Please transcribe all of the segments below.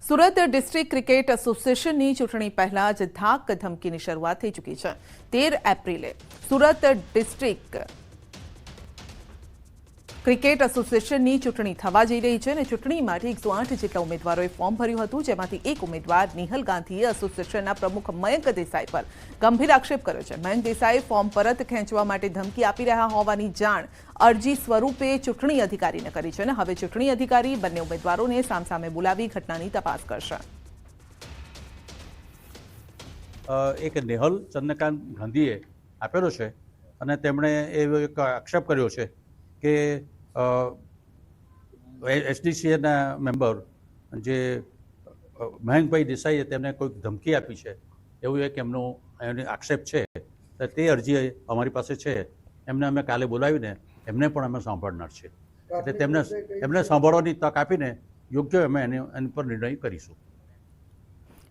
Surat district cricket એસોસિએશનની ચૂંટણી પહેલા જ ધાક ધમકીની શરૂઆત થઈ ચૂકી છે। 13 એપ્રિલે સુરત ડિસ્ટ્રિક્ટ ક્રિકેટ એસોસિએશનની ચૂંટણી થવા જઈ રહી છે અને ચૂંટણી માટે 108 જેટલા ઉમેદવારોએ ફોર્મ ભર્યું હતું, જેમાંથી એક ઉમેદવાર નિહલ ગાંધીએ એસોસિએશનના પ્રમુખ મયંક દેસાઈ પર ગંભીર આક્ષેપ કર્યો છે। મયંક દેસાઈ ફોર્મ પરત ખેંચવા માટે ધમકી આપી રહ્યા હોવાની જાણ અરજી સ્વરૂપે ચૂંટણી અધિકારીને કરી છે અને હવે ચૂંટણી અધિકારી બંને ઉમેદવારોને સામસામે બોલાવી ઘટનાની તપાસ કરશે। એક નિહલ ચંદ્રકાંત ગાંધીએ આપેલો છે અને તેમણે એવો એક આક્ષેપ કર્યો છે કે એસડીસીએના મેમ્બર જે મયંકભાઈ દેસાઈએ તેમને કોઈક ધમકી આપી છે એવું એક એમનો આક્ષેપ છે। તે અરજી અમારી પાસે છે, એમને અમે કાલે બોલાવીને એમને પણ અમે સાંભળનાર છે, એટલે એમને સાંભળવાની તક આપીને યોગ્ય અમે એની પર નિર્ણય કરીશું।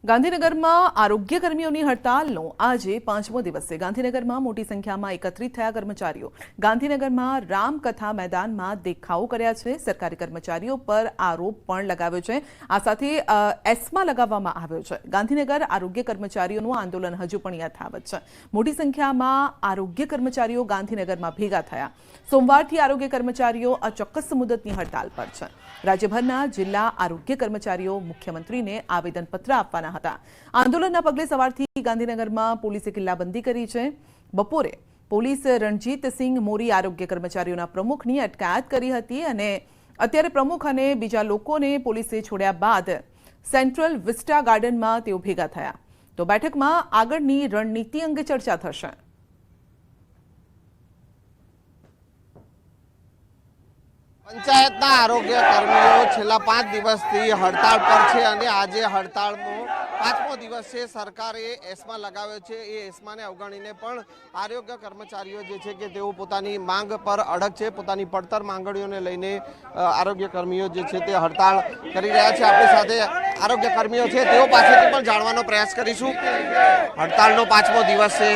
ગાંધીનગરમાં આરોગ્ય કર્મીઓની હડતાલનો આજે 5મો દિવસ છે। ગાંધીનગરમાં મોટી સંખ્યામાં એકત્રિત થયા કર્મચારીઓ ગાંધીનગરમાં રામકથા મેદાનમાં દેખાવો કર્યા છે। સરકારી કર્મચારીઓ પર આરોપ પણ લગાવ્યો છે, આ સાથે એસ્મા લગાવવામાં આવ્યો છે। ગાંધીનગર આરોગ્ય કર્મચારીઓનું આંદોલન હજુ પણ યથાવત છે। મોટી સંખ્યામાં આરોગ્ય કર્મચારીઓ ગાંધીનગરમાં ભેગા થયા। સોમવારથી આરોગ્ય કર્મચારીઓ અચોક્કસ મુદતની હડતાલ પર છે। રાજ્યભરના જિલ્લા આરોગ્ય કર્મચારીઓ મુખ્યમંત્રીને આવેદનપત્ર આપવાના હતા। આંદોલનના પગલે સવારથી ગાંધીનગરમાં પોલીસે કિલ્લાબંધી કરી છે। બપોરે પોલીસ રણજીતસિંહ મોરી આરોગ્ય કર્મચારીઓના પ્રમુખની અટકાયત કરી હતી અને અત્યારે પ્રમુખ અને બીજા લોકોને પોલીસે છોડ્યા બાદ સેન્ટ્રલ વિસ્ટા ગાર્ડનમાં તેઓ ભેગા થયા। તો બેઠકમાં આગળની રણનીતિ અંગે ચર્ચા થશે। પંચાયતના આરોગ્ય કર્મીઓ છેલ્લા 5 દિવસથી હડતાળ પર છે અને આજે હડતાળનો 5મો દિવસ છે। સરકારે એસ્મા લગાવ્યો છે, એ એસ્માને અવગણીને પણ આરોગ્ય કર્મચારીઓ જે છે કે તેઓ પોતાની માંગ પર અડગ છે। પોતાની પડતર માંગણીઓને લઈને આરોગ્ય કર્મીઓ જે છે તે હડતાળ કરી રહ્યા છે। આપણી સાથે આરોગ્ય કર્મીઓ છે, તેઓ પાસેથી પણ જાણવાનો પ્રયાસ કરીશું। હડતાળનો 5મો દિવસ છે,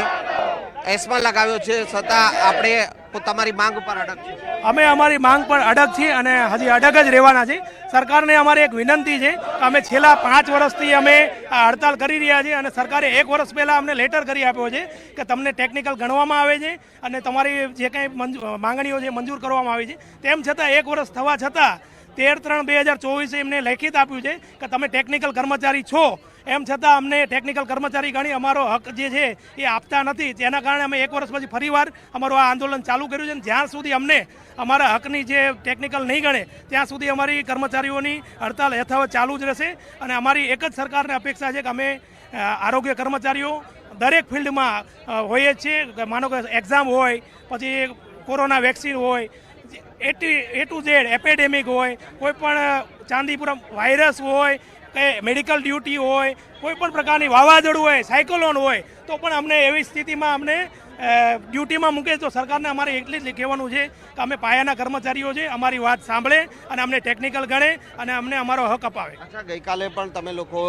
એસ્મા લગાવ્યો છે, છતાં આપણે તમારી માંગ પર અડગ છે। અમે અમારી માંગ પર અડગ છીએ અને હજી અડગ જ રહેવાના છે। સરકારને અમારી એક વિનંતી છે કે અમે છેલ્લા 5 વર્ષથી અમે હડતાલ કરી રહ્યા છીએ અને સરકારે 1 વર્ષ પહેલાં અમને લેટર કરી આપ્યો છે કે તમને ટેકનિકલ ગણવામાં આવે છે અને તમારી જે કંઈ માંગણીઓ છે મંજૂર કરવામાં આવી છે। તેમ છતાં 1 વર્ષ થવા છતાં 13/3/2024 એમને લેખિત આપ્યું છે કે તમે ટેકનિકલ કર્મચારી છો, એમ છતાં અમને ટેકનિકલ કર્મચારી ગણી અમારો હક જે છે એ આપતા નથી। તેના કારણે અમે 1 વર્ષ પછી ફરીવાર અમારું આ આંદોલન ચાલુ કર્યું છે। જ્યાં સુધી અમને અમારા હકની જે ટેકનિકલ નહીં ગણે ત્યાં સુધી અમારી કર્મચારીઓની હડતાલ યથાવત ચાલુ જ રહેશે અને અમારી એક જ સરકારને અપેક્ષા છે કે અમે આરોગ્ય કર્મચારીઓ દરેક ફિલ્ડમાં હોઈએ છીએ। માનો કે એક્ઝામ હોય, પછી કોરોના વેક્સિન હોય, A to Z એપેડેમિક હોય, કોઈ પણ ચાંદીપુરમ વાયરસ હોય કે મેડિકલ ડ્યુટી હોય, કોઈ પણ પ્રકારની વાવાઝોડું હોય, સાયક્લોન હોય, તો પણ અમને એવી સ્થિતિમાં અમને ડ્યુટીમાં મૂકે તો સરકારને અમારે એટલી જ કહેવાનું છે કે અમે પાયાના કર્મચારીઓ છે, અમારી વાત સાંભળે અને અમને ટેકનિકલ ગણે અને અમને અમારો હક અપાવે। અચ્છા, ગઈકાલે પણ તમે લોકો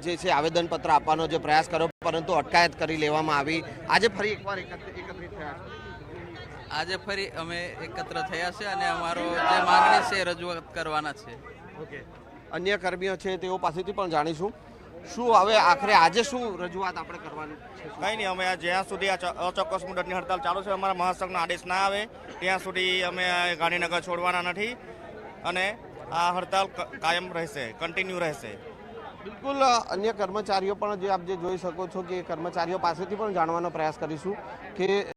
જે છે આવેદનપત્ર આપવાનો જે પ્રયાસ કર્યો, પરંતુ અટકાયત કરી લેવામાં આવી। આજે ફરી એકવાર એકત્રિત થયા છો? આજે ફરી અમે એકત્ર થયા છે અને અમારો જે માંગણી છે રજૂઆત કરવાના છે। ઓકે, અન્ય કર્મીઓ છે તેઓ પાસેથી પણ જાણીશું શું હવે આખરે આજે શું રજૂઆત આપણે કરવાની છે। કંઈ નહીં, અમે જ્યાં સુધી આ અચોક્કસ મુદતની હડતાલ ચાલુ છે, અમારા મહાસંઘનો આદેશ ના આવે ત્યાં સુધી અમે ગાંધીનગર છોડવાના નથી અને આ હડતાલ કાયમ રહેશે, કન્ટિન્યુ રહેશે। બિલકુલ, અન્ય કર્મચારીઓ પણ જે આપ જે જોઈ શકો છો કે કર્મચારીઓ પાસેથી પણ જાણવાનો પ્રયાસ કરીશું કે